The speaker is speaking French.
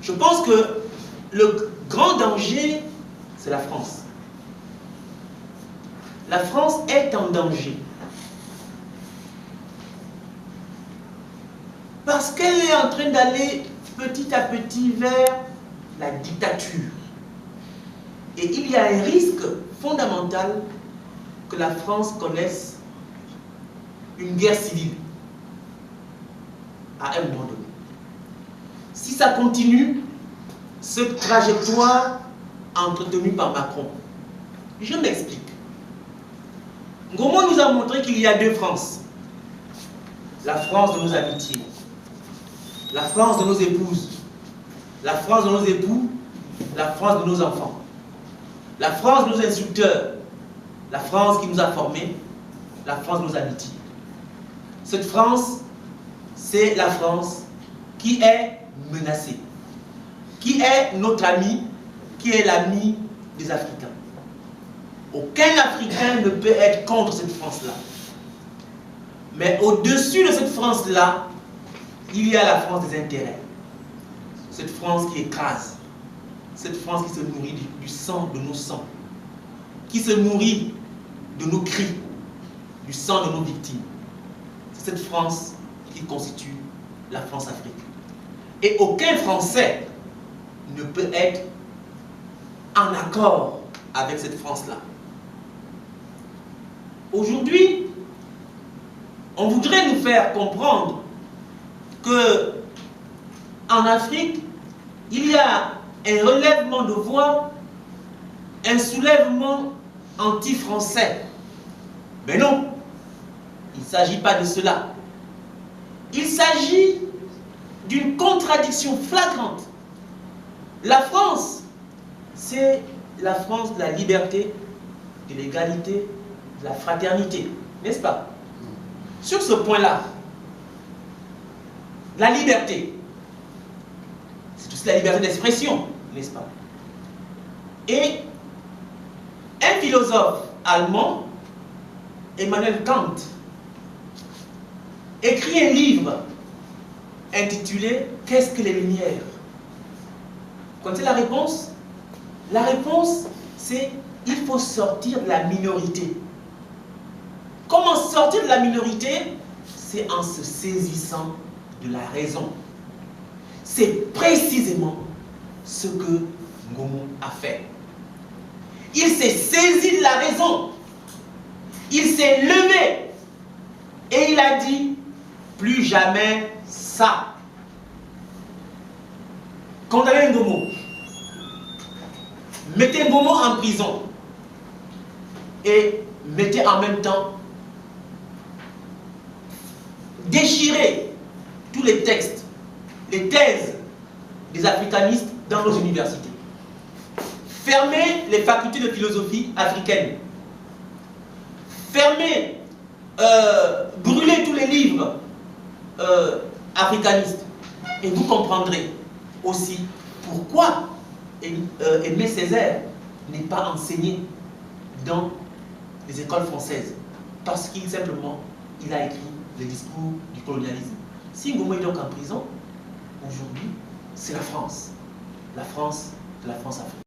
Je pense que le grand danger, c'est la France. La France est en danger. Parce qu'elle est en train d'aller petit à petit vers la dictature. Et il y a un risque fondamental que la France connaisse une guerre civile à un moment donné. Si ça continue, cette trajectoire entretenue par Macron, je m'explique. Ngomo nous a montré qu'il y a deux France. La France de nos amitiés, la France de nos épouses, la France de nos époux, la France de nos enfants, la France de nos instructeurs, la France qui nous a formés, la France de nos amitiés. Cette France, c'est la France qui est menacée, qui est notre ami, qui est l'ami des Africains. Aucun Africain ne peut être contre cette France-là. Mais au-dessus de cette France-là, il y a la France des intérêts. Cette France qui écrase. Cette France qui se nourrit du sang de nos sangs. Qui se nourrit de nos cris, du sang de nos victimes. C'est cette France qui constitue la France-Afrique. Et aucun Français ne peut être en accord avec cette France-là. Aujourd'hui, on voudrait nous faire comprendre que en Afrique, il y a un relèvement de voix, un soulèvement anti-français. Mais non, il ne s'agit pas de cela. Il s'agit d'une contradiction flagrante. La France, c'est la France de la liberté, de l'égalité, de la fraternité, n'est-ce pas? Sur ce point-là, la liberté, c'est aussi la liberté d'expression, n'est-ce pas? Et un philosophe allemand, Emmanuel Kant, écrit un livre intitulé « Qu'est-ce que les Lumières ?» Vous connaissez la réponse? La réponse, c'est « Il faut sortir de la minorité ». Comment sortir de la minorité? C'est en se saisissant de la raison. C'est précisément ce que Ngomo a fait. Il s'est saisi de la raison. Il s'est levé et il a dit plus jamais ça. Condamnez Ngomo. Mettez Ngomo en prison et mettez en même temps, déchirez tous les textes, les thèses des africanistes dans nos universités. Fermez les facultés de philosophie africaines. Fermez, brûlez tous les livres africanistes. Et vous comprendrez aussi pourquoi Aimé Césaire n'est pas enseigné dans les écoles françaises. Parce qu'il simplement, il a écrit le discours du colonialisme. Si Ngomo est donc en prison, aujourd'hui, c'est la France. La France de la France-Afrique.